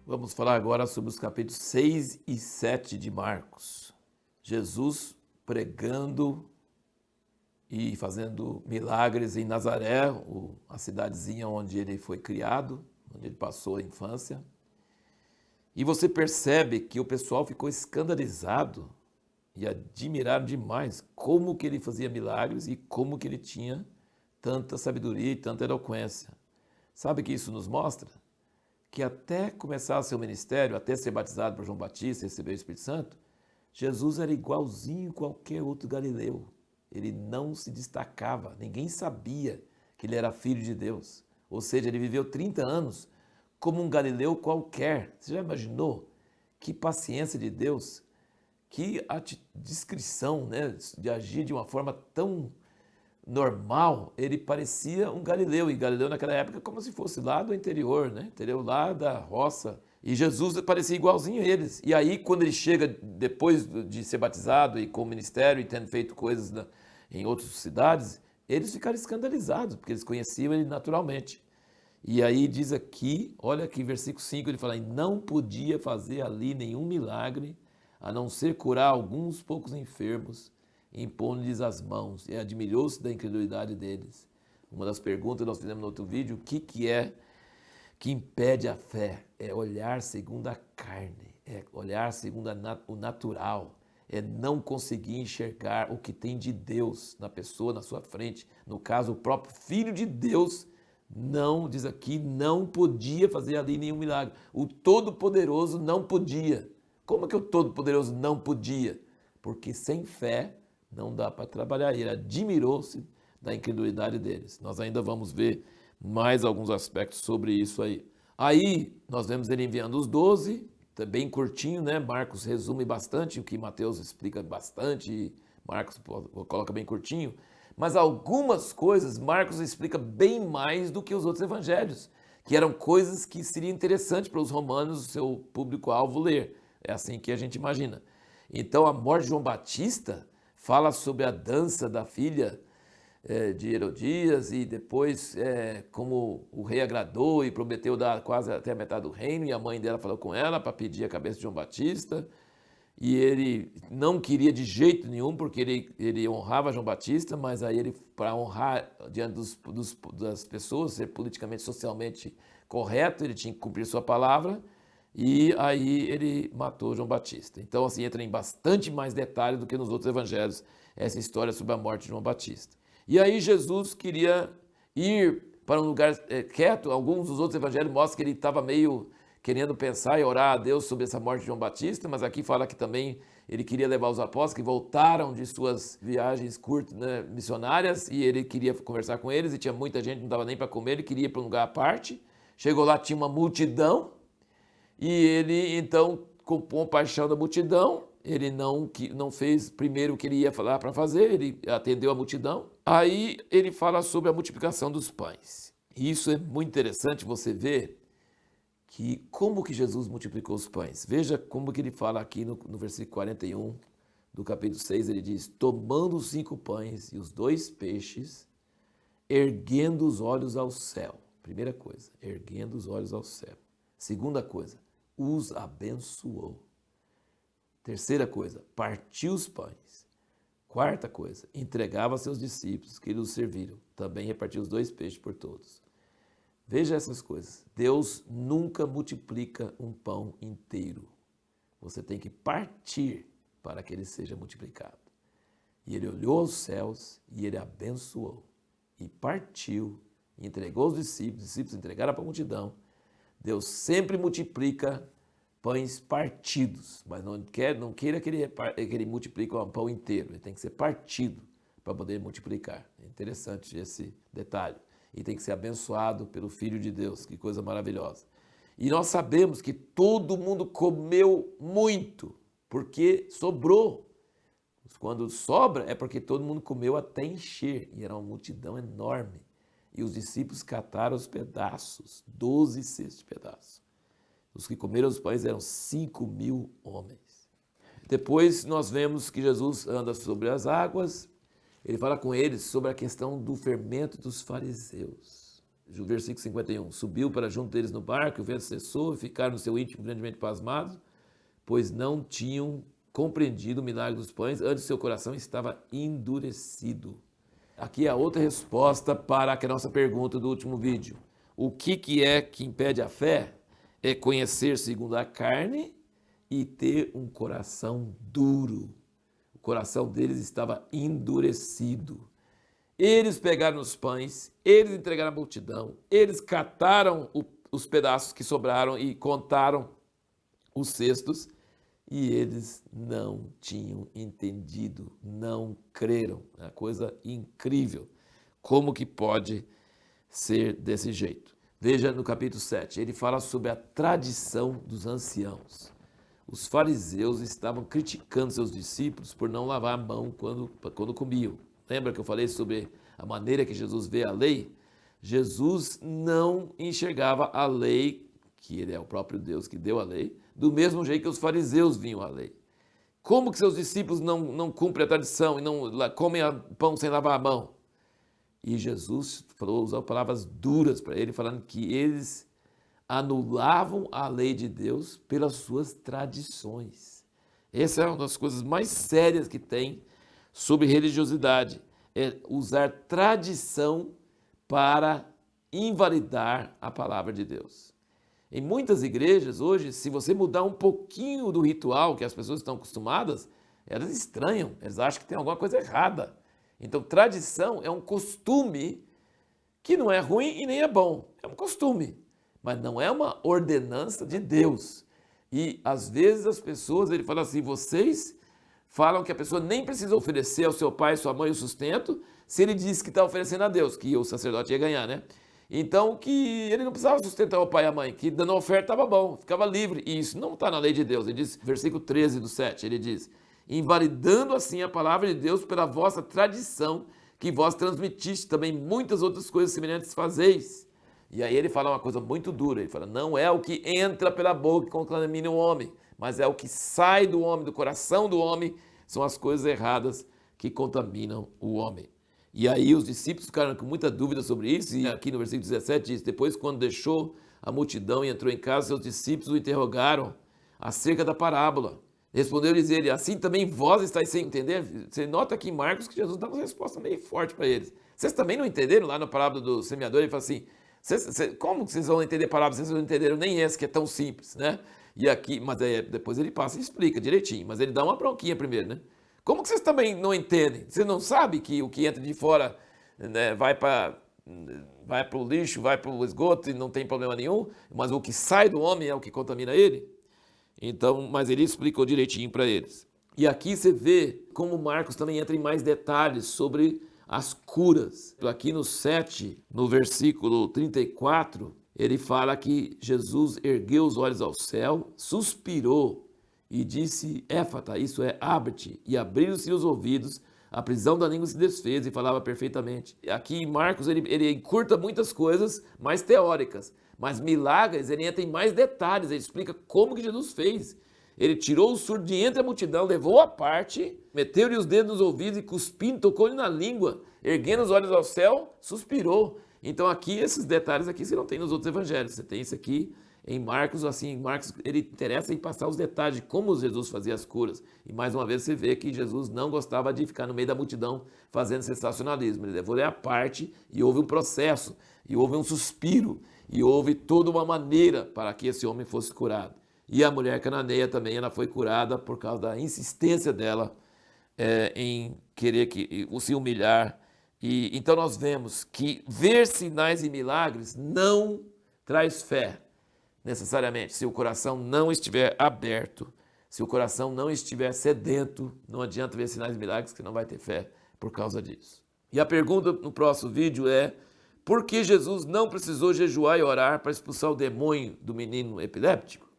Vamos falar agora sobre os capítulos 6 e 7 de Marcos. Jesus pregando e fazendo milagres em Nazaré, a cidadezinha onde ele foi criado, onde ele passou a infância. E você percebe que o pessoal ficou escandalizado e admiraram demais como que ele fazia milagres e como que ele tinha tanta sabedoria e tanta eloquência. Sabe o que isso nos mostra? Que até começar seu ministério, até ser batizado por João Batista e receber o Espírito Santo, Jesus era igualzinho a qualquer outro galileu. Ele não se destacava, ninguém sabia que ele era filho de Deus. Ou seja, ele viveu 30 anos como um galileu qualquer. Você já imaginou? Que paciência de Deus, que discrição, né, de agir de uma forma tão normal. Ele parecia um galileu, e galileu naquela época como se fosse lá do interior, né? Interior lá da roça. E Jesus parecia igualzinho a eles. E aí, quando ele chega, depois de ser batizado e com o ministério e tendo feito coisas em outras cidades, eles ficaram escandalizados, porque eles conheciam ele naturalmente. E aí diz aqui, olha aqui, versículo 5, ele fala: não podia fazer ali nenhum milagre, a não ser curar alguns poucos enfermos, impondo-lhes as mãos, e admirou-se da incredulidade deles. Uma das perguntas que nós fizemos no outro vídeo: o que é que impede a fé? É olhar segundo a carne, é olhar segundo o natural, é não conseguir enxergar o que tem de Deus na pessoa, na sua frente. No caso, o próprio Filho de Deus não, diz aqui, não podia fazer ali nenhum milagre. O Todo-Poderoso não podia. Como que o Todo-Poderoso não podia? Porque sem fé não dá para trabalhar. Ele admirou-se da incredulidade deles. Nós ainda vamos ver mais alguns aspectos sobre isso aí. Aí nós vemos ele enviando os 12, bem curtinho, né? Marcos resume bastante o que Mateus explica bastante, e Marcos coloca bem curtinho. Mas algumas coisas Marcos explica bem mais do que os outros evangelhos, que eram coisas que seriam interessantes para os romanos, o seu público-alvo, ler. É assim que a gente imagina. Então, a morte de João Batista fala sobre a dança da filha de Herodias e depois como o rei agradou e prometeu dar quase até a metade do reino, e a mãe dela falou com ela para pedir a cabeça de João Batista. E ele não queria de jeito nenhum, porque ele honrava João Batista, mas aí ele, para honrar diante das pessoas, ser politicamente, socialmente correto, ele tinha que cumprir sua palavra, e aí ele matou João Batista. Então, assim, entra em bastante mais detalhe do que nos outros evangelhos, essa história sobre a morte de João Batista. E aí Jesus queria ir para um lugar quieto. Alguns dos outros evangelhos mostram que ele estava meio querendo pensar e orar a Deus sobre essa morte de João Batista, mas aqui fala que também ele queria levar os apóstolos que voltaram de suas viagens curtas, né, missionárias, e ele queria conversar com eles, e tinha muita gente, não dava nem para comer, ele queria ir para um lugar à parte. Chegou lá, tinha uma multidão, e ele então, com compaixão da multidão, ele não fez primeiro o que ele ia falar para fazer, ele atendeu a multidão. Aí ele fala sobre a multiplicação dos pães. E isso é muito interessante você ver que como que Jesus multiplicou os pães. Veja como que ele fala aqui no versículo 41 do capítulo 6, ele diz: tomando os 5 pães e os 2 peixes, erguendo os olhos ao céu. Primeira coisa, erguendo os olhos ao céu. Segunda coisa, os abençoou. Terceira coisa, partiu os pães. Quarta coisa, entregava a seus discípulos que lhes serviram. Também repartiu os 2 peixes por todos. Veja essas coisas. Deus nunca multiplica um pão inteiro. Você tem que partir para que ele seja multiplicado. E ele olhou aos céus e ele abençoou. E partiu, e entregou aos discípulos, os discípulos entregaram para a multidão. Deus sempre multiplica pães partidos, mas não queira que ele multiplique um pão inteiro. Ele tem que ser partido para poder multiplicar. É interessante esse detalhe. E tem que ser abençoado pelo Filho de Deus. Que coisa maravilhosa. E nós sabemos que todo mundo comeu muito, porque sobrou. Quando sobra, é porque todo mundo comeu até encher. E era uma multidão enorme. E os discípulos cataram os pedaços, 12 cestos de pedaços. Os que comeram os pães eram 5.000 homens. Depois nós vemos que Jesus anda sobre as águas. Ele fala com eles sobre a questão do fermento dos fariseus. Versículo 51. Subiu para junto deles no barco, o vento cessou e ficaram no seu íntimo grandemente pasmados, pois não tinham compreendido o milagre dos pães, antes seu coração estava endurecido. Aqui é a outra resposta para a nossa pergunta do último vídeo. O que é que impede a fé? É conhecer segundo a carne e ter um coração duro. O coração deles estava endurecido. Eles pegaram os pães, eles entregaram a multidão, eles cataram os pedaços que sobraram e contaram os cestos, e eles não tinham entendido, não creram. É uma coisa incrível. Como que pode ser desse jeito? Veja no capítulo 7, ele fala sobre a tradição dos anciãos. Os fariseus estavam criticando seus discípulos por não lavar a mão quando comiam. Lembra que eu falei sobre a maneira que Jesus vê a lei? Jesus não enxergava a lei, que ele é o próprio Deus que deu a lei, do mesmo jeito que os fariseus viam a lei. Como que seus discípulos não cumprem a tradição e não comem pão sem lavar a mão? E Jesus usou palavras duras para ele, falando que eles anulavam a lei de Deus pelas suas tradições. Essa é uma das coisas mais sérias que tem sobre religiosidade, é usar tradição para invalidar a palavra de Deus. Em muitas igrejas hoje, se você mudar um pouquinho do ritual que as pessoas estão acostumadas, elas estranham, elas acham que tem alguma coisa errada. Então, tradição é um costume que não é ruim e nem é bom, é um costume, mas não é uma ordenança de Deus. E às vezes as pessoas, ele fala assim, vocês falam que a pessoa nem precisa oferecer ao seu pai e sua mãe o sustento, se ele diz que está oferecendo a Deus, que o sacerdote ia ganhar, né? Então, que ele não precisava sustentar o pai e a mãe, que dando a oferta estava bom, ficava livre. E isso não está na lei de Deus. Ele diz, versículo 13 do 7, ele diz, invalidando assim a palavra de Deus pela vossa tradição, que vós transmitiste também muitas outras coisas semelhantes fazeis. E aí ele fala uma coisa muito dura, ele fala, não é o que entra pela boca que contamina o homem, mas é o que sai do homem, do coração do homem, são as coisas erradas que contaminam o homem. E aí os discípulos ficaram com muita dúvida sobre isso, e aqui no versículo 17 diz, depois quando deixou a multidão e entrou em casa, seus discípulos o interrogaram acerca da parábola. Respondeu-lhes ele, assim também vós estáis sem entender? Você nota aqui em Marcos que Jesus dá uma resposta meio forte para eles. Vocês também não entenderam lá na parábola do semeador? Ele fala assim, como vocês vão entender a parábola? Vocês não entenderam nem essa que é tão simples, né? E aqui, mas aí, depois ele passa e explica direitinho, mas ele dá uma bronquinha primeiro, né? Como que vocês também não entendem? Você não sabe que o que entra de fora, né, vai para o lixo, vai para o esgoto e não tem problema nenhum, mas o que sai do homem é o que contamina ele? Então, mas ele explicou direitinho para eles. E aqui você vê como Marcos também entra em mais detalhes sobre as curas. Aqui no 7, no versículo 34, ele fala que Jesus ergueu os olhos ao céu, suspirou e disse, éfata, isso é, abre-te, e abriram-se os ouvidos, a prisão da língua se desfez e falava perfeitamente. Aqui em Marcos ele encurta muitas coisas mais teóricas, mas milagres ele entra em mais detalhes, ele explica como que Jesus fez. Ele tirou o surdo de entre a multidão, levou à parte, meteu-lhe os dedos nos ouvidos e cuspindo, tocou-lhe na língua, erguendo os olhos ao céu, suspirou. Então aqui, esses detalhes aqui você não tem nos outros evangelhos, você tem isso aqui em Marcos, assim, Marcos ele interessa em passar os detalhes de como Jesus fazia as curas. E mais uma vez você vê que Jesus não gostava de ficar no meio da multidão fazendo sensacionalismo. Ele levou ele à parte e houve um processo, e houve um suspiro, e houve toda uma maneira para que esse homem fosse curado. E a mulher cananeia também, ela foi curada por causa da insistência dela em querer se humilhar. E então nós vemos que ver sinais e milagres não traz fé. Necessariamente, se o coração não estiver aberto, se o coração não estiver sedento, não adianta ver sinais e milagres que não vai ter fé por causa disso. E a pergunta no próximo vídeo é, por que Jesus não precisou jejuar e orar para expulsar o demônio do menino epiléptico?